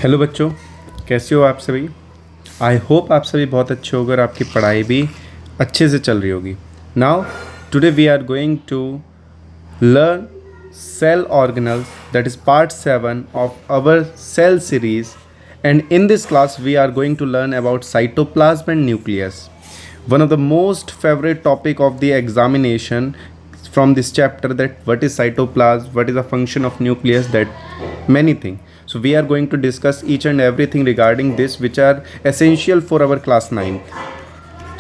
Hello बच्चों, कैसे हो आप सभी। आई होप आप सभी बहुत अच्छे होगे और आपकी पढ़ाई भी अच्छे से चल रही होगी। Now today we are going to learn cell organelles, that is part 7 of our cell series, and in this class we are going to learn about cytoplasm and nucleus, one of the most favorite topic of the examination from this chapter, that what is cytoplasm, what is the function of nucleus, that many things. So we are going to discuss each and everything regarding this which are essential for our class 9.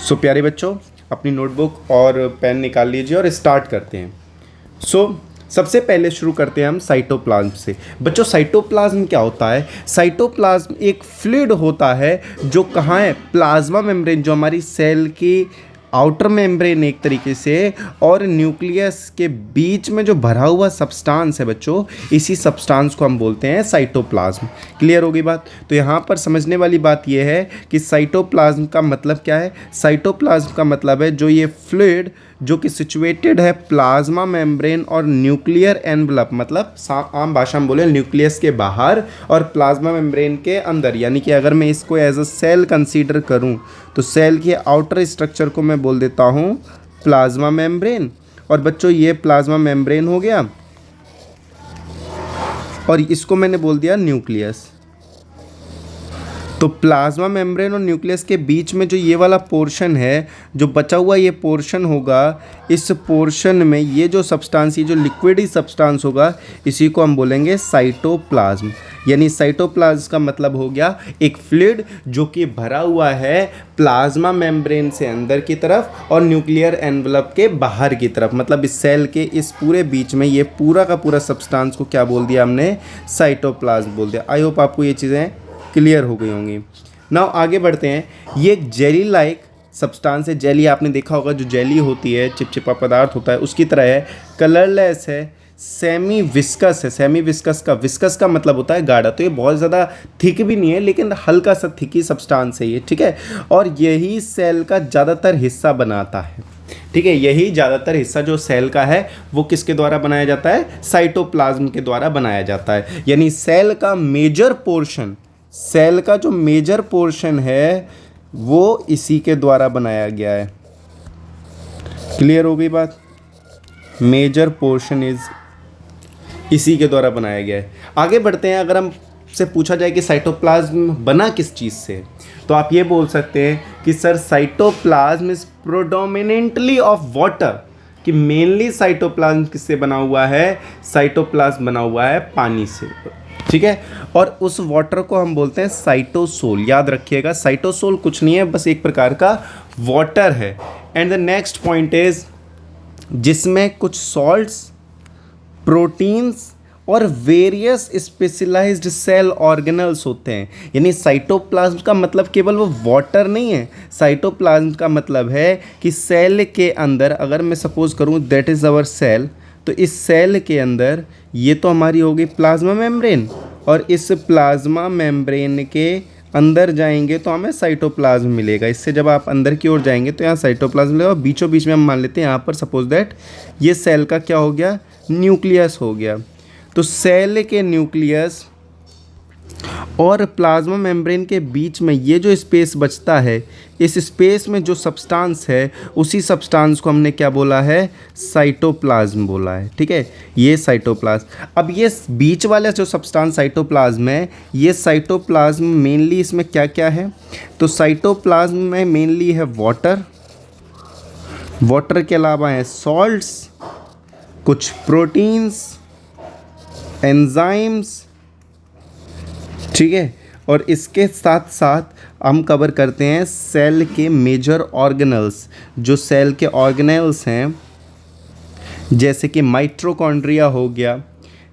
So प्यारे बच्चों, अपनी notebook और pen निकाल लीजिए और start करते हैं। सबसे पहले शुरू करते हैं हम साइटोप्लाज्म से। बच्चों, साइटोप्लाज्म क्या होता है? साइटोप्लाज्म एक फ्लूइड होता है जो कहाँ है? प्लाज्मा मेम्ब्रेन, जो हमारी सेल की आउटर मेम्ब्रेन एक तरीके से, और न्यूक्लियस के बीच में जो भरा हुआ सब्सटेंस है बच्चों, इसी सब्सटेंस को हम बोलते हैं साइटोप्लाज्म। क्लियर होगी बात? तो यहाँ पर समझने वाली बात यह है कि साइटोप्लाज्म का मतलब क्या है। साइटोप्लाज्म का मतलब है जो ये फ्लूइड जो कि सिचुएटेड है प्लाज्मा मेम्ब्रेन और न्यूक्लियर एनवलप, मतलब आम भाषा में बोले न्यूक्लियस के बाहर और प्लाज्मा मेम्ब्रेन के अंदर। यानी कि अगर मैं इसको एज अ सेल कंसीडर करूं तो सेल के आउटर स्ट्रक्चर को मैं बोल देता हूं प्लाज्मा मेम्ब्रेन। और बच्चों, ये प्लाज्मा मेम्ब्रेन हो गया और इसको मैंने बोल दिया न्यूक्लियस। तो प्लाज्मा मेम्ब्रेन और न्यूक्लियस के बीच में जो ये वाला पोर्शन है, जो बचा हुआ ये पोर्शन होगा, इस पोर्शन में ये जो सब्सटेंस, ये जो लिक्विडी सब्सटेंस होगा, इसी को हम बोलेंगे साइटोप्लाज्म। यानी साइटोप्लाज्म का मतलब हो गया एक फ्लूइड जो कि भरा हुआ है प्लाज्मा मेम्ब्रेन से अंदर की तरफ और न्यूक्लियर एनवलप के बाहर की तरफ। मतलब इस सेल के इस पूरे बीच में ये पूरा का पूरा सब्सटेंस को क्या बोल दिया हमने? साइटोप्लाज्म बोल दिया। आई होप आपको ये चीज़ें क्लियर हो गई होंगी। नाउ आगे बढ़ते हैं। ये एक जेली लाइक सब्सटेंस है। जेली आपने देखा होगा, जो जेली होती है, चिपचिपा पदार्थ होता है, उसकी तरह है। कलरलेस है, सेमी विस्कस है। सेमी विस्कस का मतलब होता है गाढ़ा। तो ये बहुत ज़्यादा थिक भी नहीं है, लेकिन हल्का सा थिकी सब्सटेंस है ये, ठीक है। और यही सेल का ज़्यादातर हिस्सा बनाता है, ठीक है। यही ज़्यादातर हिस्सा जो सेल का है वो किसके द्वारा बनाया जाता है? साइटोप्लाज्म के द्वारा बनाया जाता है। यानी सेल का मेजर पोर्शन, सेल का जो मेजर पोर्शन है वो इसी के द्वारा बनाया गया है। क्लियर हो गई बात? मेजर पोर्शन इज इसी के द्वारा बनाया गया है। आगे बढ़ते हैं। अगर हम से पूछा जाए कि साइटोप्लाज्म बना किस चीज़ से, तो आप ये बोल सकते हैं कि sir cytoplasm is predominantly of water. कि मेनली साइटोप्लाज्म किससे बना हुआ है? साइटोप्लाज्म बना हुआ है पानी से, ठीक है। और उस वाटर को हम बोलते हैं साइटोसोल। याद रखिएगा, साइटोसोल कुछ नहीं है, बस एक प्रकार का वाटर है। And the next point is जिसमें कुछ सॉल्ट्स, प्रोटीन्स और वेरियस स्पेशलाइज्ड सेल ऑर्गेनल्स होते हैं। यानी साइटोप्लाज्म का मतलब केवल वो वाटर नहीं है। साइटोप्लाज्म का मतलब है कि सेल के अंदर, अगर मैं सपोज करूं दैट इज़ आवर सेल, तो इस सेल के अंदर ये तो हमारी हो गई प्लाज्मा मेम्ब्रेन, और इस प्लाज्मा मेम्ब्रेन के अंदर जाएंगे तो हमें साइटोप्लाज्म मिलेगा। इससे जब आप अंदर की ओर जाएंगे तो यहाँ साइटोप्लाज्म मिलेगा। बीचों बीच में हम मान लेते हैं यहाँ पर सपोज दैट ये सेल का क्या हो गया? न्यूक्लियस हो गया। तो सेल के न्यूक्लियस और प्लाज्मा मेम्ब्रेन के बीच में ये जो स्पेस बचता है, इस स्पेस में जो सब्सटेंस है, उसी सब्सटेंस को हमने क्या बोला है? साइटोप्लाज्म बोला है, ठीक है। ये साइटोप्लाज्म। अब ये बीच वाला जो सब्सटेंस साइटोप्लाज्म है, ये साइटोप्लाज्म मेनली इसमें क्या क्या है? तो साइटोप्लाज्म में मेनली है वाटर, वाटर के अलावा है सॉल्ट्स, कुछ प्रोटीन्स, एंजाइम्स, ठीक है। और इसके साथ साथ हम कवर करते हैं सेल के मेजर ऑर्गेनल्स। जो सेल के ऑर्गेनल्स हैं, जैसे कि माइटोकॉन्ड्रिया हो गया,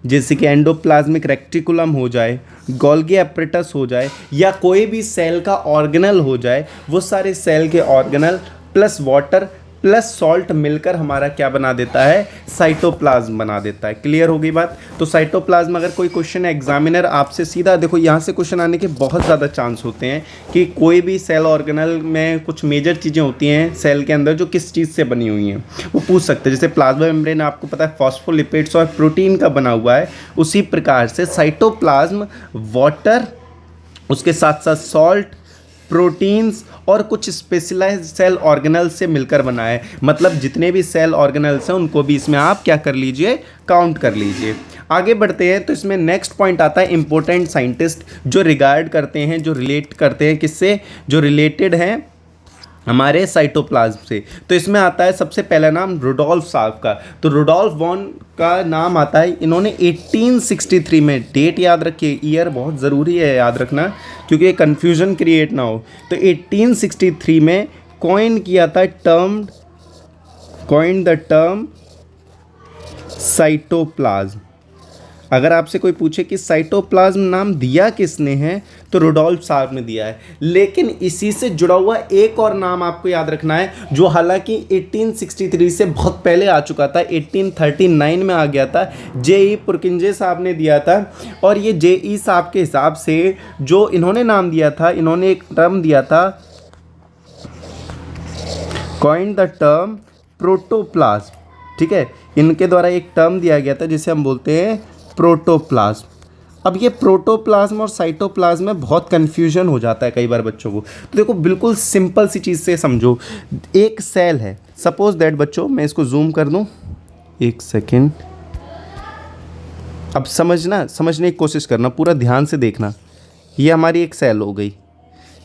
जैसे कि एंडोप्लाज्मिक रेक्टिकुलम हो जाए, गोल्गी एपरेटस हो जाए, या कोई भी सेल का ऑर्गेनल हो जाए, वो सारे सेल के organelle plus water plus salt मिलकर हमारा क्या बना देता है? साइटोप्लाज्म बना देता है। क्लियर हो गई बात? तो साइटोप्लाज्म, अगर कोई क्वेश्चन एग्जामिनर आपसे सीधा, देखो यहाँ से क्वेश्चन आने के बहुत ज़्यादा चांस होते हैं कि कोई भी सेल ऑर्गेनल में कुछ मेजर चीज़ें होती हैं सेल के अंदर जो किस चीज़ से बनी हुई हैं, वो पूछ सकते हैं। जैसे प्लाज्मा मेम्ब्रेन आपको पता है फॉस्फोलिपिड्स और प्रोटीन का बना हुआ है, उसी प्रकार से साइटोप्लाज्म वाटर उसके साथ साथ सॉल्ट, प्रोटीन्स और कुछ स्पेशलाइज्ड सेल ऑर्गेनल्स से मिलकर बना है। मतलब जितने भी सेल ऑर्गेनल्स हैं उनको भी इसमें आप क्या कर लीजिए, काउंट कर लीजिए। आगे बढ़ते हैं तो इसमें नेक्स्ट पॉइंट आता है इंपॉर्टेंट साइंटिस्ट जो रिगार्ड करते हैं, जो रिलेट करते हैं किससे, जो रिलेटेड हैं हमारे साइटोप्लाज्म से। तो इसमें आता है सबसे पहला नाम रुडोल्फ साहब का। तो रुडोल्फ वॉन का नाम आता है, इन्होंने 1863 में, डेट याद रखिए, ईयर बहुत ज़रूरी है याद रखना क्योंकि कन्फ्यूज़न क्रिएट ना हो। तो 1863 में कॉइन किया था कॉइन द टर्म साइटोप्लाज्म। अगर आपसे कोई पूछे कि साइटोप्लाज्म नाम दिया किसने है तो रुडोल्फ साहब ने दिया है। लेकिन इसी से जुड़ा हुआ एक और नाम आपको याद रखना है जो हालांकि 1863 से बहुत पहले आ चुका था, 1839 में आ गया था, जे.ई. पुरकिंजे साहब ने दिया था। और ये जे.ई. साहब के हिसाब से जो इन्होंने नाम दिया था, इन्होंने एक टर्म दिया था, कॉइन द टर्म प्रोटोप्लाज्म। ठीक है, इनके द्वारा एक टर्म दिया गया था जिसे हम बोलते हैं प्रोटोप्लाज्म। अब ये प्रोटोप्लाज्म और साइटोप्लाज्म में बहुत कन्फ्यूजन हो जाता है कई बार बच्चों को। तो देखो बिल्कुल सिंपल सी चीज़ से समझो, एक सेल है, सपोज दैट बच्चों मैं इसको जूम कर दूं, एक सेकेंड, अब समझने की कोशिश करना, पूरा ध्यान से देखना। ये हमारी एक सेल हो गई,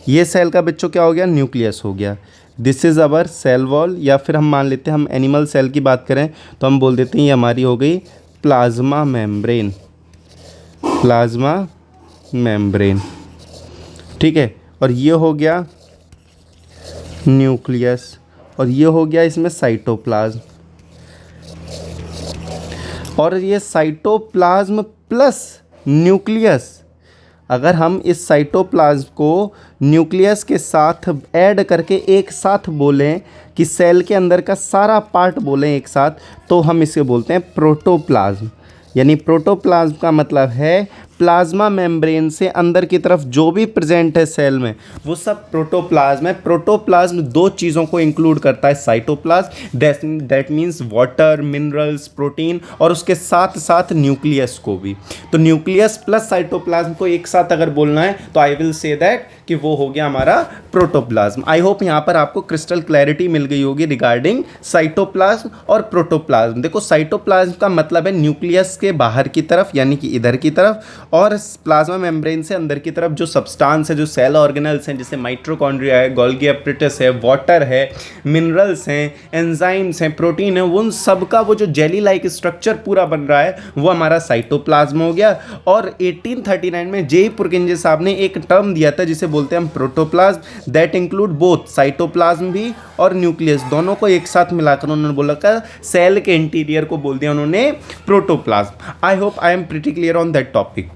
ये सेल का बच्चों क्या हो गया, न्यूक्लियस हो गया। This is our cell wall, या फिर हम मान लेते हैं, हम एनिमल सेल की बात करें तो हम बोल देते हैं ये हमारी हो गई प्लाज्मा मेम्ब्रेन, प्लाज्मा मेम्ब्रेन। ठीक है, और ये हो गया न्यूक्लियस, और ये हो गया इसमें साइटोप्लाज्म। और ये साइटोप्लाज्म प्लस न्यूक्लियस, अगर हम इस साइटोप्लाज्म को न्यूक्लियस के साथ ऐड करके एक साथ बोलें कि सेल के अंदर का सारा पार्ट बोलें एक साथ, तो हम इसे बोलते हैं प्रोटोप्लाज्म। यानी प्रोटोप्लाज्म का मतलब है प्लाज्मा मेम्ब्रेन से अंदर की तरफ जो भी प्रेजेंट है सेल में वो सब प्रोटोप्लाज्म है। प्रोटोप्लाज्म दो चीज़ों को इंक्लूड करता है, cytoplasm that means water, minerals, protein, और उसके साथ साथ न्यूक्लियस को भी। तो न्यूक्लियस प्लस साइटोप्लाज्म को एक साथ अगर बोलना है तो आई विल से दैट कि वो हो गया हमारा प्रोटोप्लाज्म। आई होप यहाँ पर आपको क्रिस्टल क्लैरिटी मिल गई होगी रिगार्डिंग साइटोप्लाज्म और प्रोटोप्लाज्म। देखो साइटोप्लाज्म का मतलब है न्यूक्लियस के बाहर की तरफ यानी कि इधर की तरफ, और प्लाज्मा मेम्ब्रेन से अंदर की तरफ जो सब्सटेंस है, जो सेल ऑर्गेनल्स हैं, जैसे माइटोकॉन्ड्रिया है, गोल्गी एपरेटस है, वाटर है, मिनरल्स हैं, एंजाइम्स हैं, प्रोटीन है, उन सब का वो जो जेली लाइक स्ट्रक्चर पूरा बन रहा है वो हमारा साइटोप्लाज्म हो गया। और 1839 में जे.ई. पुरकिंजे साहब ने एक टर्म दिया था जिसे बोलते हैं हम protoplasm, that include both cytoplasm भी और न्यूक्लियस, दोनों को एक साथ मिलाकर उन्होंने बोला कि सेल के इंटीरियर को बोल दिया उन्होंने protoplasm. I hope I am pretty clear on that topic.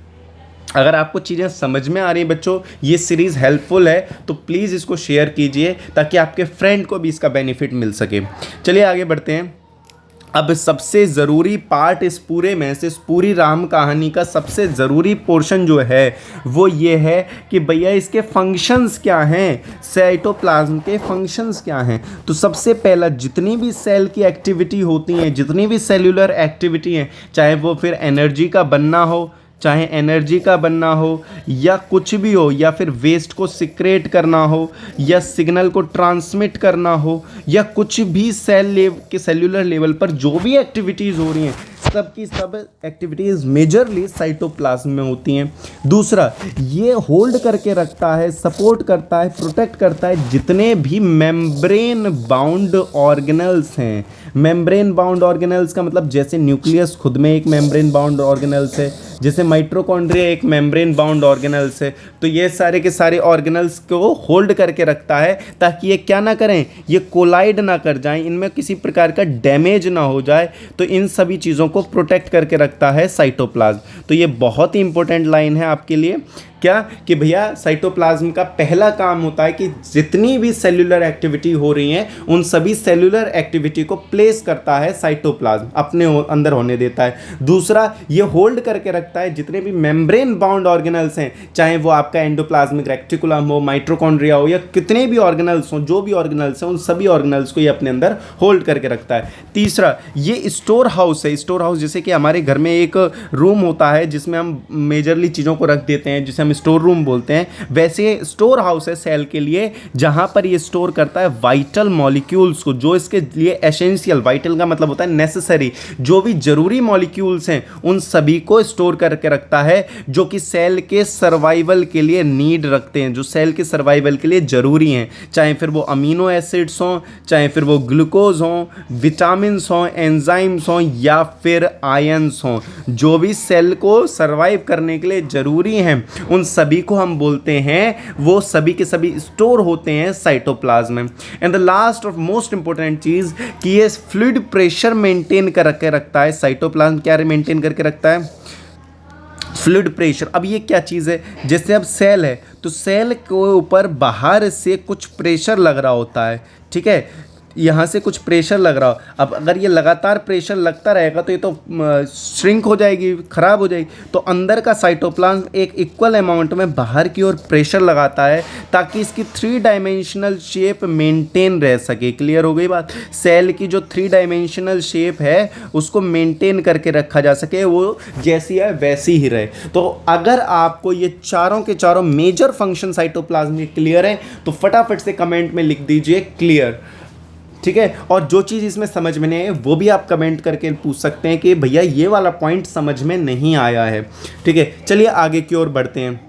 अगर आपको चीज़ें समझ में आ रही हैं बच्चों, ये सीरीज़ हेल्पफुल है तो प्लीज़ इसको शेयर कीजिए ताकि आपके फ्रेंड को भी इसका बेनिफिट मिल सके। चलिए आगे बढ़ते हैं। अब सबसे ज़रूरी पार्ट इस पूरे में से, इस पूरी राम कहानी का सबसे ज़रूरी पोर्शन जो है वो ये है कि भैया इसके फंक्शंस क्या हैं, साइटोप्लाज्म के फंक्शंस क्या हैं। तो सबसे पहला, जितनी भी सेल की एक्टिविटी होती हैं, जितनी भी सेल्यूलर एक्टिविटी हैं, चाहे वो फिर एनर्जी का बनना हो, चाहे एनर्जी का बनना हो या कुछ भी हो, या फिर वेस्ट को सिक्रेट करना हो या सिग्नल को ट्रांसमिट करना हो, या कुछ भी सेल्यूलर लेवल पर जो भी एक्टिविटीज़ हो रही हैं, सब की सब एक्टिविटीज़ मेजरली साइटोप्लाज्म में होती हैं। दूसरा, ये होल्ड करके रखता है, सपोर्ट करता है, प्रोटेक्ट करता है जितने भी मेम्ब्रेन बाउंड ऑर्गेनल्स हैं। मेम्ब्रेन बाउंड ऑर्गेनल्स का मतलब जैसे न्यूक्लियस खुद में एक मेम्ब्रेन बाउंड ऑर्गेनल्स है, जैसे माइटोकॉन्ड्रिया एक मेम्ब्रेन बाउंड ऑर्गेनल्स है। तो ये सारे के सारे ऑर्गेनल्स को होल्ड करके रखता है ताकि ये क्या ना करें, ये कोलाइड ना कर जाएं, इनमें किसी प्रकार का डैमेज ना हो जाए। तो इन सभी चीज़ों को प्रोटेक्ट करके रखता है साइटोप्लाज्म। तो ये बहुत ही इंपॉर्टेंट लाइन है आपके लिए, क्या कि भैया साइटोप्लाज्म का पहला काम होता है कि जितनी भी सेल्यूलर एक्टिविटी हो रही हैं उन सभी सेल्यूलर एक्टिविटी को प्लेस करता है साइटोप्लाज्म, अपने अंदर होने देता है। दूसरा, ये होल्ड करके रखता है जितने भी मेम्ब्रेन बाउंड ऑर्गेनल्स हैं, चाहे वो आपका एंडोप्लाज्मिक रेक्टिकुलम हो, माइटोकॉन्ड्रिया हो, या कितने भी ऑर्गेनल्स हों, जो भी ऑर्गेनल्स हैं उन सभी ऑर्गेनल्स को ये अपने अंदर होल्ड करके रखता है। तीसरा, ये स्टोर हाउस है। स्टोर हाउस जैसे कि हमारे घर में एक रूम होता है जिसमें हम मेजरली चीज़ों को रख देते हैं, जिसे हम स्टोर रूम बोलते हैं, वैसे स्टोर हाउस है सेल के लिए, जहाँ पर ये स्टोर करता है वाइटल मॉलिक्यूल्स को, जो इसके लिए एसेंशियल, वाइटल का मतलब होता है नेसेसरी, जो भी जरूरी मॉलिक्यूल्स हैं उन सभी को स्टोर करके रखता है, जो कि सेल के सर्वाइवल के लिए नीड रखते हैं, जो सेल के सर्वाइवल के लिए ज़रूरी हैं, चाहे फिर वो अमीनो एसिड्स हों, चाहे फिर वो ग्लूकोज हों, विटामिन्स हों, एंजाइम्स हों, या फिर आयंस हों, जो भी सेल को सर्वाइव करने के लिए ज़रूरी हैं उन सभी को हम बोलते हैं, वो सभी के सभी स्टोर होते हैं साइटोप्लाज्म में। एंड द लास्ट और मोस्ट इंपॉर्टेंट चीज़ कि ये फ्लूइड प्रेशर मेंटेन करके रखता है, साइटोप्लाज्म क्या मेंटेन करके रखता है, फ्लूइड प्रेशर। अब ये क्या चीज़ है, जैसे अब सेल है तो सेल के ऊपर बाहर से कुछ प्रेशर लग रहा होता है, ठीक है, यहाँ से कुछ प्रेशर लग रहा हो। अब अगर ये लगातार प्रेशर लगता रहेगा तो ये तो श्रिंक हो जाएगी, ख़राब हो जाएगी। तो अंदर का साइटोप्लाज्म एक इक्वल अमाउंट में बाहर की ओर प्रेशर लगाता है ताकि इसकी 3 डायमेंशनल शेप मेंटेन रह सके। क्लियर हो गई बात? सेल की जो 3 डायमेंशनल शेप है उसको मेंटेन करके रखा जा सके, वो जैसी है वैसी ही रहे। तो अगर आपको ये चारों के चारों मेजर फंक्शन साइटोप्लाज्म के क्लियर है तो फटाफट से कमेंट में लिख दीजिए क्लियर, ठीक है। और जो चीज़ इसमें समझ में नहीं है वो भी आप कमेंट करके पूछ सकते हैं कि भैया ये वाला पॉइंट समझ में नहीं आया है, ठीक है। चलिए आगे की ओर बढ़ते हैं।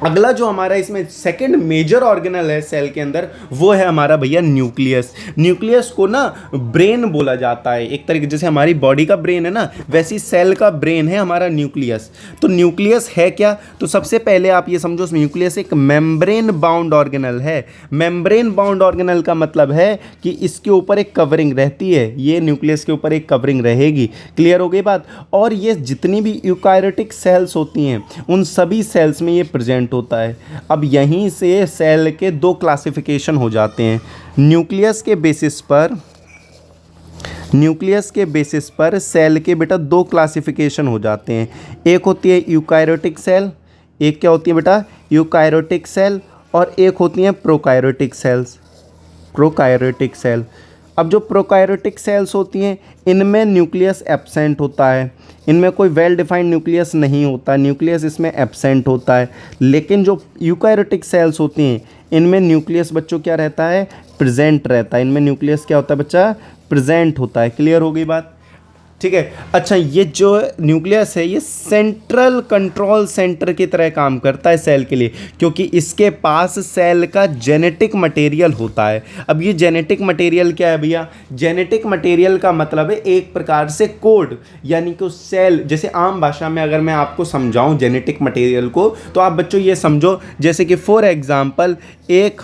अगला जो हमारा इसमें सेकंड मेजर ऑर्गेनल है सेल के अंदर वो है हमारा भैया न्यूक्लियस। न्यूक्लियस को ना ब्रेन बोला जाता है, एक तरीके जैसे हमारी बॉडी का ब्रेन है ना, वैसी सेल का ब्रेन है हमारा न्यूक्लियस। तो न्यूक्लियस है क्या, तो सबसे पहले आप ये समझो न्यूक्लियस एक मेम्ब्रेन बाउंड ऑर्गेनल है। मेम्ब्रेन बाउंड ऑर्गेनल का मतलब है कि इसके ऊपर एक कवरिंग रहती है, ये न्यूक्लियस के ऊपर एक कवरिंग रहेगी। क्लियर हो गई बात? और ये जितनी भी यूकैरियोटिक सेल्स होती हैं उन सभी सेल्स में ये प्रेजेंट होता है। अब यहीं से सेल के 2 क्लासिफिकेशन हो जाते हैं। न्यूक्लियस के बेसिस पर सेल के बेटा 2 क्लासिफिकेशन हो जाते हैं। एक होती है यूकैरियोटिक सेल, एक क्या होती है बेटा यूकैरियोटिक सेल, और एक होती है प्रोकैरियोटिक सेल। अब जो प्रोकैरियोटिक सेल्स होती हैं इनमें न्यूक्लियस एब्सेंट होता है, इनमें कोई वेल डिफाइंड न्यूक्लियस नहीं होता, न्यूक्लियस इसमें एब्सेंट होता है। लेकिन जो यूकैरियोटिक सेल्स होती हैं इनमें न्यूक्लियस बच्चों क्या रहता है, प्रेजेंट रहता है। इनमें न्यूक्लियस क्या होता है बच्चा, प्रेजेंट होता है। क्लियर हो गई बात? ठीक है। अच्छा, ये जो न्यूक्लियस है ये सेंट्रल कंट्रोल सेंटर की तरह काम करता है सेल के लिए, क्योंकि इसके पास सेल का जेनेटिक मटेरियल होता है। अब ये जेनेटिक मटेरियल क्या है भैया, जेनेटिक मटेरियल का मतलब है एक प्रकार से कोड, यानी कि उस सेल, जैसे आम भाषा में अगर मैं आपको समझाऊं जेनेटिक मटेरियल को, तो आप बच्चों ये समझो जैसे कि फॉर एग्जांपल एक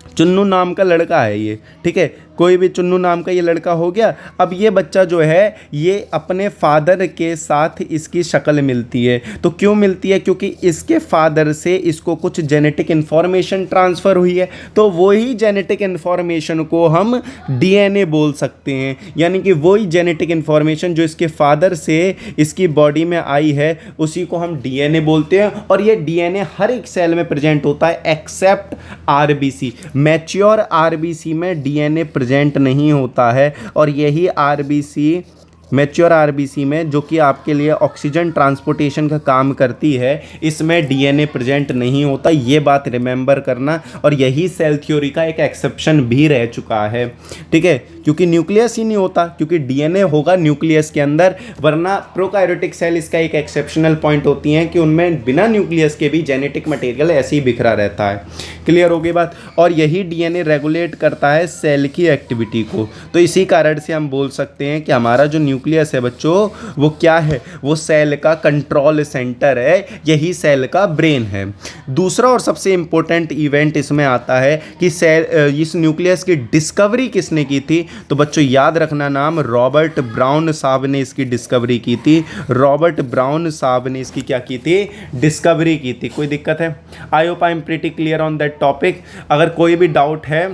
चुन्नू नाम का लड़का है ये, ठीक है, कोई भी चुन्नू नाम का ये लड़का हो गया। अब ये बच्चा जो है ये अपने फादर के साथ इसकी शक्ल मिलती है। तो क्यों मिलती है, क्योंकि इसके फादर से इसको कुछ जेनेटिक इन्फॉर्मेशन ट्रांसफ़र हुई है। तो वही जेनेटिक इन्फॉर्मेशन को हम डीएनए बोल सकते हैं, यानी कि वही जेनेटिक इन्फॉर्मेशन जो इसके फादर से इसकी बॉडी में आई है उसी को हम डीएनए बोलते हैं। और ये डीएनए हर एक सेल में प्रेजेंट होता है एक्सेप्ट आरबीसी। मैच्योर आरबीसी में डीएनए प्रेजेंट नहीं होता है, और यही आरबीसी, मैच्योर आरबीसी में जो कि आपके लिए ऑक्सीजन ट्रांसपोर्टेशन का काम करती है, इसमें डीएनए प्रेजेंट नहीं होता। ये बात रिमेंबर करना, और यही सेल थ्योरी का एक एक्सेप्शन भी रह चुका है, ठीक है, क्योंकि न्यूक्लियस ही नहीं होता, क्योंकि डीएनए होगा न्यूक्लियस के अंदर, वरना प्रोकैरियोटिक सेल इसका एक एक्सेप्शनल पॉइंट होती हैं कि उनमें बिना न्यूक्लियस के भी जेनेटिक मटेरियल ऐसे ही बिखरा रहता है। क्लियर हो गई बात? और यही डीएनए रेगुलेट करता है सेल की एक्टिविटी को। तो इसी कारण से हम बोल सकते हैं कि हमारा जो न्यूक्लियस है बच्चों वो क्या है, वो सेल का कंट्रोल सेंटर है, यही सेल का ब्रेन है। दूसरा और सबसे इम्पोर्टेंट इवेंट इसमें आता है कि सेल, इस न्यूक्लियस की डिस्कवरी किसने की थी, तो बच्चों याद रखना नाम, रॉबर्ट ब्राउन साहब ने इसकी डिस्कवरी की थी। रॉबर्ट ब्राउन साहब ने इसकी क्या की थी, डिस्कवरी की थी। कोई दिक्कत है? I hope I am pretty clear on that topic. अगर कोई भी डाउट है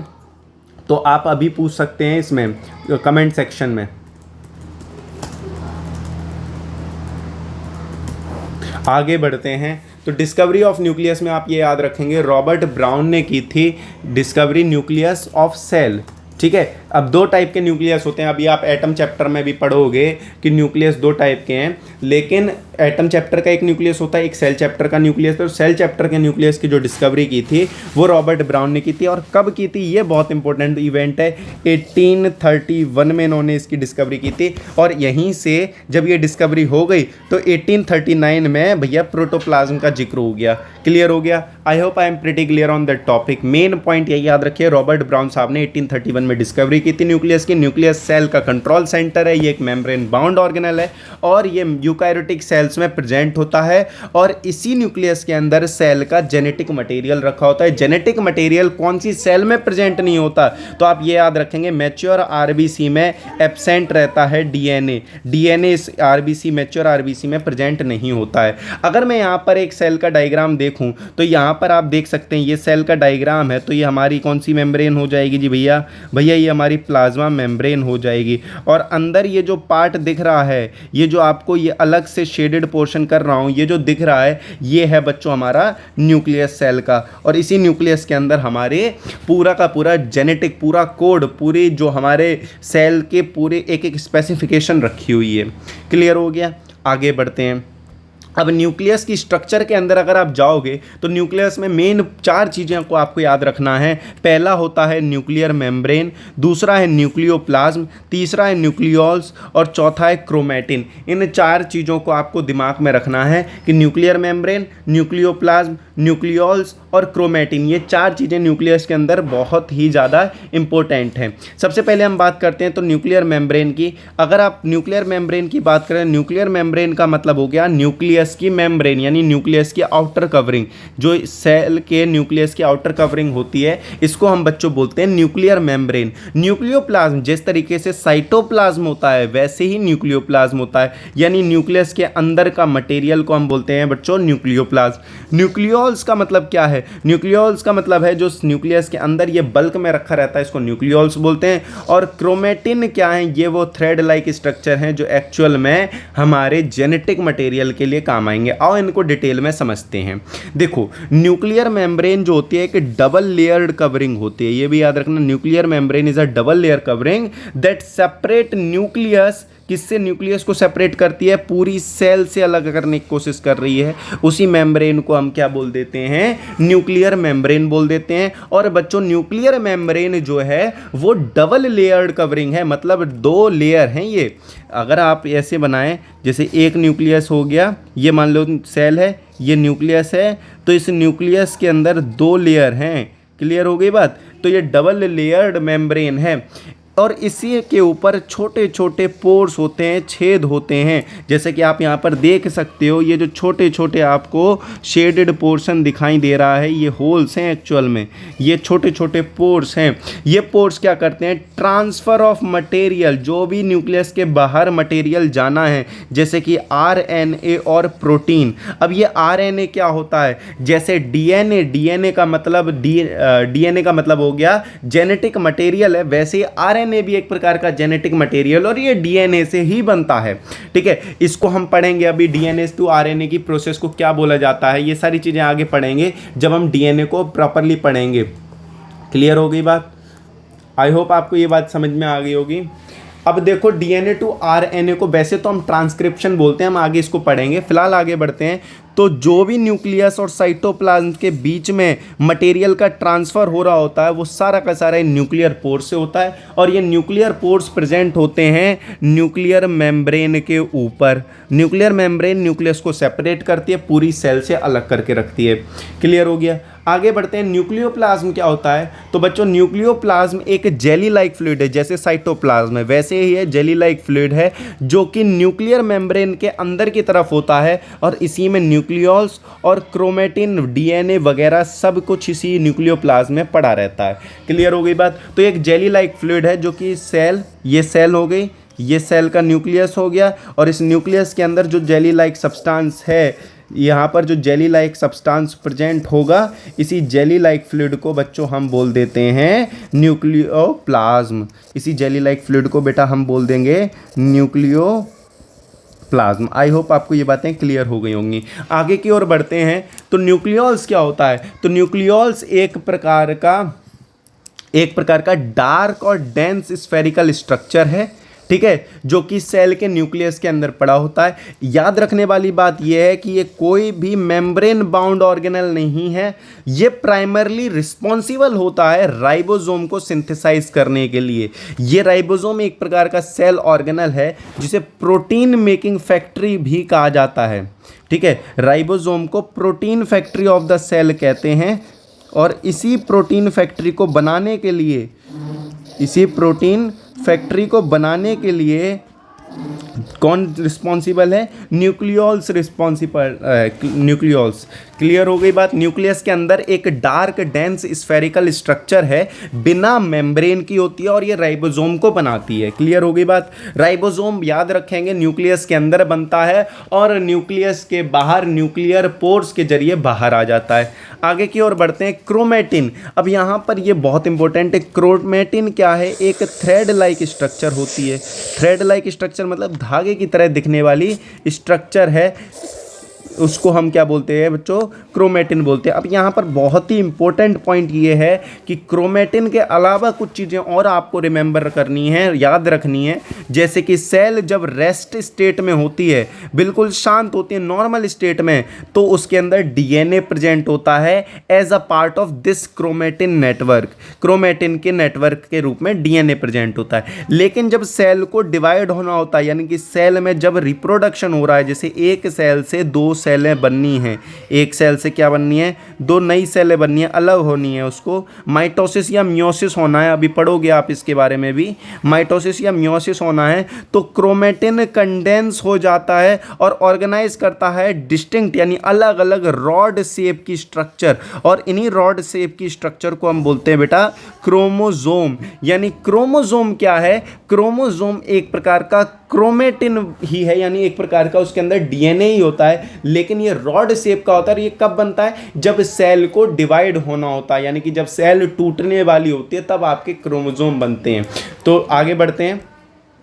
तो आप अभी पूछ सकते हैं इसमें कमेंट सेक्शन में। आगे बढ़ते हैं। तो डिस्कवरी ऑफ न्यूक्लियस में आप ये याद रखेंगे, रॉबर्ट ब्राउन ने की थी डिस्कवरी न्यूक्लियस ऑफ सेल, ठीक है। अब दो टाइप के न्यूक्लियस होते हैं, अभी आप एटम चैप्टर में भी पढ़ोगे कि न्यूक्लियस दो टाइप के हैं, लेकिन एटम चैप्टर का एक न्यूक्लियस होता है, एक सेल चैप्टर का न्यूक्लियस। तो सेल चैप्टर के न्यूक्लियस की जो डिस्कवरी की थी वो रॉबर्ट ब्राउन ने की थी, और कब की थी, ये बहुत इंपॉर्टेंट इवेंट है, 1831 में इन्होंने इसकी डिस्कवरी की थी। और यहीं से जब ये डिस्कवरी हो गई तो 1839 में भैया प्रोटोप्लाज्म का जिक्र हो गया। क्लियर हो गया? I hope I am pretty clear on that topic. Main point यही याद रखिए, रॉबर्ट ब्राउन साहब ने 1831 में डिस्कवरी की थी न्यूक्लियस की। न्यूक्लियस सेल का कंट्रोल सेंटर है, ये एक मेम्ब्रेन बाउंड ऑर्गेनल है और ये यूकैरियोटिक सेल्स में प्रेजेंट होता है, और इसी न्यूक्लियस के अंदर सेल का जेनेटिक मटेरियल रखा होता है। जेनेटिक मटेरियल कौन सी सेल में प्रेजेंट नहीं होता, तो आप ये याद रखेंगे, मैच्योर आरबीसी में एब्सेंट रहता है डीएनए। डीएनए इस आरबीसी, मैच्योर आरबीसी में प्रेजेंट नहीं होता है। अगर मैं यहाँ पर एक सेल का डायग्राम देखूँ तो यहाँ पर आप देख सकते हैं ये सेल का डायग्राम है, तो ये हमारी कौन सी मेम्ब्रेन हो जाएगी जी भैया? भैया ये हमारी प्लाज्मा मेम्ब्रेन हो जाएगी। और अंदर ये जो पार्ट दिख रहा है, ये जो आपको ये अलग से शेडेड पोर्शन कर रहा हूँ, ये जो दिख रहा है ये है बच्चों हमारा न्यूक्लियस सेल का। और इसी न्यूक्लियस के अंदर हमारे पूरा का पूरा जेनेटिक, पूरा कोड, पूरी जो हमारे सेल के पूरे एक एक स्पेसिफिकेशन रखी हुई है। क्लियर हो गया? आगे बढ़ते हैं। अब न्यूक्लियस की स्ट्रक्चर के अंदर अगर आप जाओगे तो न्यूक्लियस में मेन 4 चीज़ों को आपको याद रखना है। पहला होता है न्यूक्लियर मेम्ब्रेन, दूसरा है न्यूक्लियोप्लाज्म, तीसरा है न्यूक्लियोल्स और चौथा है क्रोमैटिन। इन 4 चीज़ों को आपको दिमाग में रखना है कि न्यूक्लियर मेम्ब्रेन, न्यूक्लियोप्लाज्म, न्यूक्लियोल्स और क्रोमैटिन, ये 4 चीज़ें न्यूक्लियस के अंदर बहुत ही ज़्यादा इंपॉर्टेंट हैं। सबसे पहले हम बात करते हैं तो न्यूक्लियर मेम्ब्रेन की। अगर आप न्यूक्लियर मेम्ब्रेन की बात करें, न्यूक्लियर मेम्ब्रेन का मतलब हो गया न्यूक्लियस की मेम्ब्रेन, यानी न्यूक्लियस की आउटर कवरिंग, जो सेल के न्यूक्लियस की आउटर कवरिंग होती है, इसको हम बच्चों बोलते हैं न्यूक्लियर मेम्ब्रेन। न्यूक्लियोप्लाज्म जिस तरीके से साइटोप्लाज्म होता है वैसे ही न्यूक्लियोप्लाज्म होता है, यानी न्यूक्लियस के अंदर का मटेरियल को हम बोलते हैं बच्चों न्यूक्लियोप्लाज्म। न्यूक्लियोल्स का मतलब क्या है? न्यूक्लियोल्स का मतलब है जो न्यूक्लियस के अंदर ये बल्क में रखा रहता है, इसको न्यूक्लियोल्स बोलते हैं। और क्रोमैटिन क्या है? ये वो थ्रेड लाइक स्ट्रक्चर हैं जो एक्चुअल में हमारे जेनेटिक मटेरियल के लिए काम आएंगे। आओ इनको डिटेल में समझते हैं। देखो, न्यूक्लियर मेम्ब्रेन जो होती है एक डबल लेयर्ड कवरिंग होती है, ये भी याद रखना, nuclear membrane is a double layer covering that separate nucleus. किससे न्यूक्लियस को सेपरेट करती है? पूरी सेल से अलग करने की कोशिश कर रही है। उसी मेम्ब्रेन को हम क्या बोल देते हैं? न्यूक्लियर मेम्ब्रेन बोल देते हैं। और बच्चों न्यूक्लियर मेम्ब्रेन जो है वो डबल लेयर्ड कवरिंग है, मतलब 2 लेयर हैं ये। अगर आप ऐसे बनाएं, जैसे एक न्यूक्लियस हो गया, ये मान लो सेल है, ये न्यूक्लियस है, तो इस न्यूक्लियस के अंदर 2 लेयर हैं। क्लियर हो गई बात? तो ये डबल लेयर्ड मेम्ब्रेन है और इसी के ऊपर छोटे छोटे पोर्स होते हैं, छेद होते हैं, जैसे कि आप यहाँ पर देख सकते हो। ये जो छोटे छोटे आपको शेडेड पोर्शन दिखाई दे रहा है, ये होल्स हैं एक्चुअल में, ये छोटे छोटे पोर्स हैं। ये पोर्स क्या करते हैं? ट्रांसफ़र ऑफ मटेरियल, जो भी न्यूक्लियस के बाहर मटेरियल जाना है, जैसे कि आरएनए और प्रोटीन। अब ये आरएनए क्या होता है? जैसे डीएनए, डीएनए का मतलब हो गया जेनेटिक मटेरियल है, वैसे आरएनए भी एक प्रकार का जेनेटिक मटेरियल और ये डीएनए से ही बनता है। ठीक है, इसको हम पढ़ेंगे अभी, डीएनए टू आरएनए की प्रोसेस को क्या बोला जाता है, ये सारी चीज़ें आगे पढ़ेंगे जब हम डीएनए को प्रॉपरली पढ़ेंगे। क्लियर हो गई बात? आई होप आपको ये बात समझ में आ गई होगी। अब देखो, डीएनए टू आरएनए को वैसे तो हम ट्रांसक्रिप्शन बोलते हैं, हम आगे इसको पढ़ेंगे, फिलहाल आगे बढ़ते हैं। तो जो भी न्यूक्लियस और साइटोप्लाज्म के बीच में मटेरियल का ट्रांसफ़र हो रहा होता है वो सारा का सारा न्यूक्लियर पोर्स से होता है, और ये न्यूक्लियर पोर्स प्रेजेंट होते हैं न्यूक्लियर मेम्ब्रेन के ऊपर। न्यूक्लियर मेम्ब्रेन न्यूक्लियस को सेपरेट करती है, पूरी सेल से अलग करके रखती है। क्लियर हो गया? आगे बढ़ते हैं। न्यूक्लियोप्लाज्म क्या होता है? तो बच्चों न्यूक्लियोप्लाज्म एक जेली लाइक फ्लूइड है, जैसे साइटोप्लाज्म है वैसे ही ये जेली लाइक फ्लूइड है, जो कि न्यूक्लियर मेम्ब्रेन के अंदर की तरफ होता है, और इसी में न्यूक्लियोल्स और क्रोमैटिन, डीएनए वगैरह सब कुछ इसी न्यूक्लियोप्लाज्म में पड़ा रहता है। क्लियर हो गई बात? तो एक जेली लाइक फ्लूइड है जो कि सेल, ये सेल हो गई, ये सेल का न्यूक्लियस हो गया, और इस न्यूक्लियस के अंदर जो जेली लाइक सब्सटेंस है, यहाँ पर जो जेली लाइक सब्सटेंस प्रेजेंट होगा, इसी जेली लाइक फ्लूइड को बच्चों हम बोल देते हैं न्यूक्लियोप्लाज्म। इसी जेली लाइक फ्लूइड को बेटा हम बोल देंगे न्यूक्लियोप्लाज्म। आई होप आपको ये बातें क्लियर हो गई होंगी। आगे की ओर बढ़ते हैं। तो न्यूक्लियोल्स क्या होता है? तो न्यूक्लियोल्स एक प्रकार का एक प्रकार का डार्क और डेंस स्फेरिकल स्ट्रक्चर है, ठीक है, जो कि सेल के न्यूक्लियस के अंदर पड़ा होता है। याद रखने वाली बात यह है कि ये कोई भी मेम्ब्रेन बाउंड ऑर्गेनल नहीं है, ये प्राइमरली रिस्पॉन्सिबल होता है राइबोसोम को सिंथेसाइज करने के लिए। ये राइबोसोम एक प्रकार का सेल ऑर्गेनल है जिसे प्रोटीन मेकिंग फैक्ट्री भी कहा जाता है, ठीक है। राइबोसोम को protein factory of the cell कहते हैं, और इसी प्रोटीन फैक्ट्री को बनाने के लिए, इसी प्रोटीन फैक्ट्री को बनाने के लिए कौन रिस्पॉन्सिबल है? न्यूक्लियोल्स रिस्पॉन्सिबल, न्यूक्लियोल्स। क्लियर हो गई बात। न्यूक्लियस के अंदर एक डार्क डेंस स्फेरिकल स्ट्रक्चर है, बिना मेम्ब्रेन की होती है, और ये राइबोसोम को बनाती है। क्लियर हो गई बात। राइबोसोम याद रखेंगे न्यूक्लियस के अंदर बनता है और न्यूक्लियस के बाहर न्यूक्लियर पोर्स के जरिए बाहर आ जाता है। आगे की ओर बढ़ते हैं। क्रोमेटिन। अब यहाँ पर ये बहुत इंपॉर्टेंट है। क्रोमेटिन क्या है? एक थ्रेड लाइक स्ट्रक्चर होती है। थ्रेड लाइक स्ट्रक्चर मतलब धागे की तरह दिखने वाली स्ट्रक्चर है, उसको हम क्या बोलते हैं बच्चों? क्रोमेटिन बोलते हैं। अब यहाँ पर बहुत ही इंपॉर्टेंट पॉइंट ये है कि क्रोमेटिन के अलावा कुछ चीज़ें और आपको रिमेंबर करनी है, याद रखनी है। जैसे कि सेल जब रेस्ट स्टेट में होती है, बिल्कुल शांत होती है, नॉर्मल स्टेट में, तो उसके अंदर डीएनए प्रेजेंट होता है as a part of this chromatin network. Chromatin के नेटवर्क के रूप में डीएनए प्रेजेंट होता है। लेकिन जब सेल को डिवाइड होना होता है, यानी कि सेल में जब रिप्रोडक्शन हो रहा है, जैसे एक सेल से दो सेलें बननी हैं, एक सेल से क्या बननी है? दो नई सेलें बननी है, अलग होनी है, उसको माइटोसिस या मियोसिस होना है। अभी पढ़ोगे आप इसके बारे में भी, माइटोसिस या मियोसिस होना है। तो क्रोमेटिन कंडेंस हो जाता है और ऑर्गेनाइज करता है डिस्टिंक्ट यानी अलग अलग रॉड शेप की स्ट्रक्चर, और इन्हीं रॉड शेप की स्ट्रक्चर को हम बोलते हैं बेटा क्रोमोसोम। यानी क्रोमोसोम क्या है? क्रोमोसोम एक प्रकार का क्रोमेटिन ही है, यानी एक प्रकार का उसके अंदर डीएनए ही होता है, लेकिन ये रॉड शेप का होता है। ये कब बनता है? जब सेल को डिवाइड होना होता है, यानी कि जब सेल टूटने वाली होती है तब आपके क्रोमोसोम बनते हैं। तो आगे बढ़ते हैं।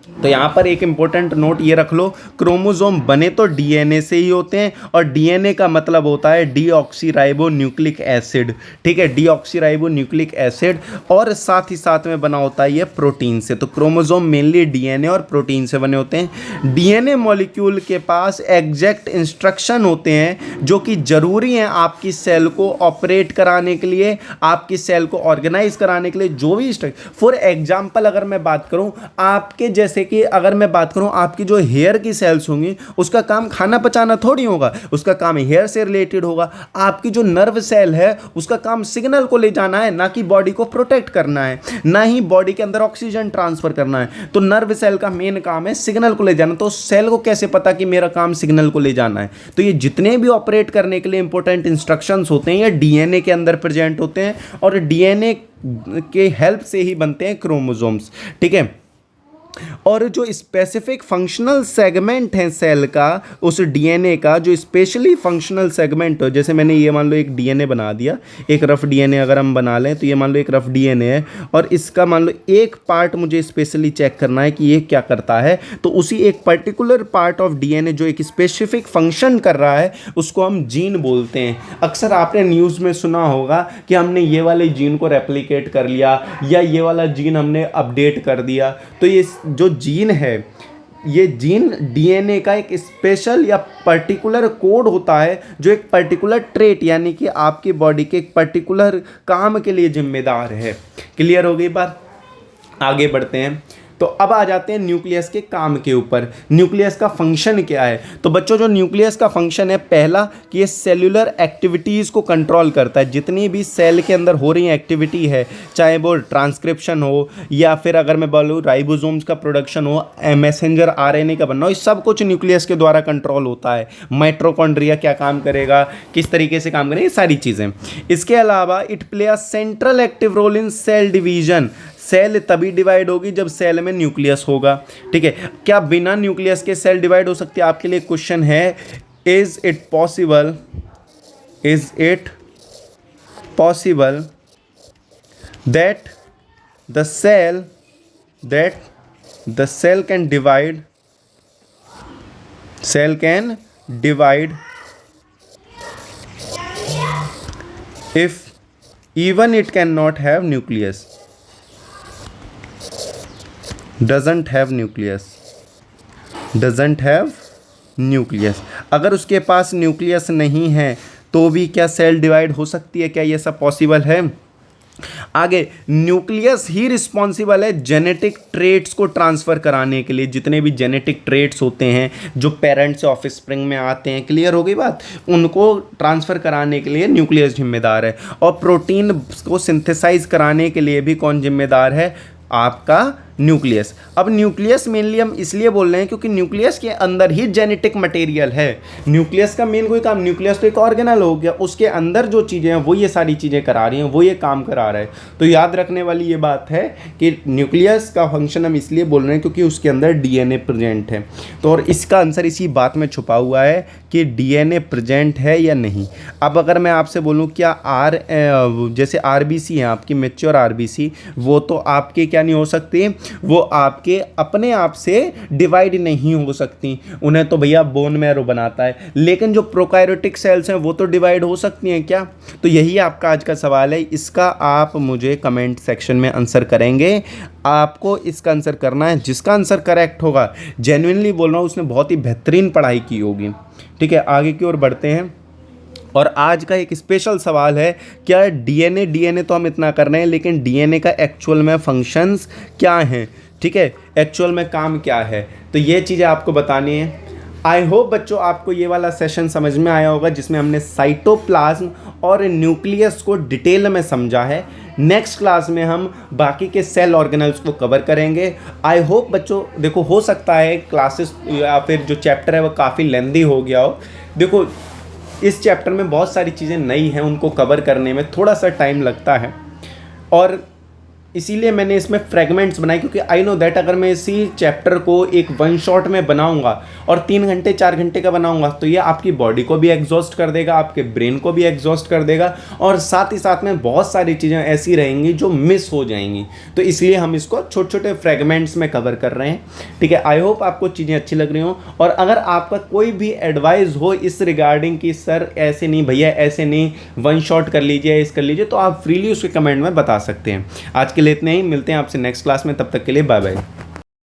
तो यहाँ पर एक इंपॉर्टेंट नोट ये रख लो, क्रोमोसोम बने तो डीएनए से ही होते हैं, और डीएनए का मतलब होता है डीऑक्सीराइबो न्यूक्लिक एसिड, ठीक है, डीऑक्सीराइबो न्यूक्लिक एसिड, और साथ ही साथ में बना होता है ये प्रोटीन से। तो क्रोमोसोम मेनली डीएनए और प्रोटीन से बने होते हैं। डीएनए मॉलिक्यूल के पास एग्जैक्ट इंस्ट्रक्शन होते हैं जो कि जरूरी हैं आपकी सेल को ऑपरेट कराने के लिए, आपकी सेल को ऑर्गेनाइज कराने के लिए, जो भी फॉर एग्जाम्पल अगर मैं बात करूँ आपके, जैसे कि अगर मैं बात करूं आपकी जो हेयर की सेल्स होंगी, उसका काम खाना पचाना थोड़ी होगा, उसका काम हेयर से रिलेटेड होगा। आपकी जो नर्व सेल है उसका काम सिग्नल को ले जाना है, ना कि बॉडी को प्रोटेक्ट करना है, ना ही बॉडी के अंदर ऑक्सीजन ट्रांसफर करना है। तो नर्व सेल का मेन काम है सिग्नल को ले जाना। तो सेल को कैसे पता कि मेरा काम सिग्नल को ले जाना है? तो ये जितने भी ऑपरेट करने के लिए इंपॉर्टेंट इंस्ट्रक्शंस होते हैं ये डीएनए के अंदर प्रेजेंट होते हैं, और डीएनए के हेल्प से ही बनते हैं क्रोमोसोम्स, ठीक है। और जो स्पेसिफिक फंक्शनल सेगमेंट है सेल का, उस डीएनए का जो स्पेशली फंक्शनल सेगमेंट हो, जैसे मैंने ये मान लो एक डीएनए बना दिया, एक रफ डीएनए अगर हम बना लें, तो ये मान लो एक रफ डीएनए है, और इसका मान लो एक पार्ट मुझे स्पेशली चेक करना है कि ये क्या करता है। तो उसी एक पर्टिकुलर पार्ट ऑफ डीएनए जो एक स्पेसिफिक फंक्शन कर रहा है उसको हम जीन बोलते हैं। अक्सर आपने न्यूज़ में सुना होगा कि हमने ये वाले जीन को रेप्लिकेट कर लिया, या ये वाला जीन हमने अपडेट कर दिया। तो ये जो जीन है, ये जीन डीएनए का एक स्पेशल या पर्टिकुलर कोड होता है जो एक पर्टिकुलर ट्रेट यानी कि आपकी बॉडी के एक पर्टिकुलर काम के लिए जिम्मेदार है। क्लियर हो गई बात? आगे बढ़ते हैं। तो अब आ जाते हैं न्यूक्लियस के काम के ऊपर। न्यूक्लियस का फंक्शन क्या है? तो बच्चों जो न्यूक्लियस का फंक्शन है, पहला कि ये सेल्यूलर एक्टिविटीज़ को कंट्रोल करता है। जितनी भी सेल के अंदर हो रही एक्टिविटी है, चाहे वो ट्रांसक्रिप्शन हो या फिर अगर मैं बोलूँ राइबोसोम्स का प्रोडक्शन हो, मैसेंजर आरएनए का बनना हो, ये सब कुछ न्यूक्लियस के द्वारा कंट्रोल होता है। माइटोकॉन्ड्रिया क्या काम करेगा, किस तरीके से काम करेगा, ये सारी चीज़ें। इसके अलावा it play a central active role in cell division. Cell तभी डिवाइड होगी जब सेल में न्यूक्लियस होगा, ठीक है। क्या बिना न्यूक्लियस के सेल डिवाइड हो सकती है? आपके लिए क्वेश्चन है, is it possible that the cell can divide if even it cannot have nucleus? Doesn't have nucleus, doesn't have nucleus. अगर उसके पास न्यूक्लियस नहीं है तो भी क्या सेल डिवाइड हो सकती है? क्या ये सब पॉसिबल है? आगे, न्यूक्लियस ही रिस्पॉन्सिबल है जेनेटिक ट्रेट्स को ट्रांसफर कराने के लिए। जितने भी जेनेटिक ट्रेट्स होते हैं जो पेरेंट्स से ऑफस्प्रिंग में आते हैं, क्लियर हो गई बात, उनको ट्रांसफर कराने के लिए न्यूक्लियस जिम्मेदार है। और प्रोटीन को सिंथेसाइज कराने के लिए भी कौन जिम्मेदार है? आपका न्यूक्लियस। अब न्यूक्लियस मेनली हम इसलिए बोल रहे हैं क्योंकि न्यूक्लियस के अंदर ही जेनेटिक मटेरियल है। न्यूक्लियस का मेन कोई काम, न्यूक्लियस तो एक ऑर्गेनल हो गया, उसके अंदर जो चीज़ें हैं वो ये सारी चीज़ें करा रही हैं, वो ये काम करा रहा है। तो याद रखने वाली ये बात है कि न्यूक्लियस का फंक्शन हम इसलिए बोल रहे हैं क्योंकि उसके अंदर डीएनए प्रेजेंट है। तो और इसका आंसर इसी बात में छुपा हुआ है कि डीएनए प्रेजेंट है या नहीं। अब अगर मैं आपसे बोलूँ क्या जैसे आरबीसी है आपकी मैच्योर आरबीसी, वो तो आपके क्या नहीं हो सकती, वो आपके अपने आप से डिवाइड नहीं हो सकती, उन्हें तो भैया बोन मैरो बनाता है। लेकिन जो प्रोकार्योटिक सेल्स हैं वो तो डिवाइड हो सकती हैं क्या? तो यही आपका आज का सवाल है। इसका आप मुझे कमेंट सेक्शन में आंसर करेंगे। आपको इसका आंसर करना है। जिसका आंसर करेक्ट होगा, जेन्युइनली बोल रहा हूँ, उसने बहुत ही बेहतरीन पढ़ाई की होगी। ठीक है, आगे की ओर बढ़ते हैं। और आज का एक स्पेशल सवाल है, क्या डीएनए तो हम इतना कर रहे हैं, लेकिन डीएनए का एक्चुअल में फंक्शंस क्या हैं? ठीक है, एक्चुअल में काम क्या है, तो ये चीज़ें आपको बतानी है। आई होप बच्चों आपको ये वाला सेशन समझ में आया होगा जिसमें हमने साइटोप्लाज्म और न्यूक्लियस को डिटेल में समझा है। नेक्स्ट क्लास में हम बाकी के सेल ऑर्गेनल्स को कवर करेंगे। आई होप बच्चों, देखो हो सकता है क्लासेस या फिर जो चैप्टर है वो काफ़ी लेंदी हो गया हो। देखो इस चैप्टर में बहुत सारी चीज़ें नई हैं, उनको कवर करने में थोड़ा सा टाइम लगता है और इसीलिए मैंने इसमें फ्रेगमेंट्स बनाए, क्योंकि आई नो दैट अगर मैं इसी चैप्टर को एक वन शॉट में बनाऊंगा और 3 घंटे 4 घंटे का बनाऊंगा तो ये आपकी बॉडी को भी एग्जॉस्ट कर देगा, आपके ब्रेन को भी एग्जॉस्ट कर देगा और साथ ही साथ में बहुत सारी चीज़ें ऐसी रहेंगी जो मिस हो जाएंगी। तो इसलिए हम इसको छोटे छोटे फ्रेगमेंट्स में कवर कर रहे हैं। ठीक है, आई होप आपको चीज़ें अच्छी लग रही हों। और अगर आपका कोई भी एडवाइस हो इस रिगार्डिंग कि सर ऐसे नहीं भैया, ऐसे नहीं, वन शॉट कर लीजिए, इस कर लीजिए, तो आप फ्रीली उसके कमेंट में बता सकते हैं। आज के लिए इतने ही, मिलते हैं आपसे नेक्स्ट क्लास में, तब तक के लिए बाय बाय।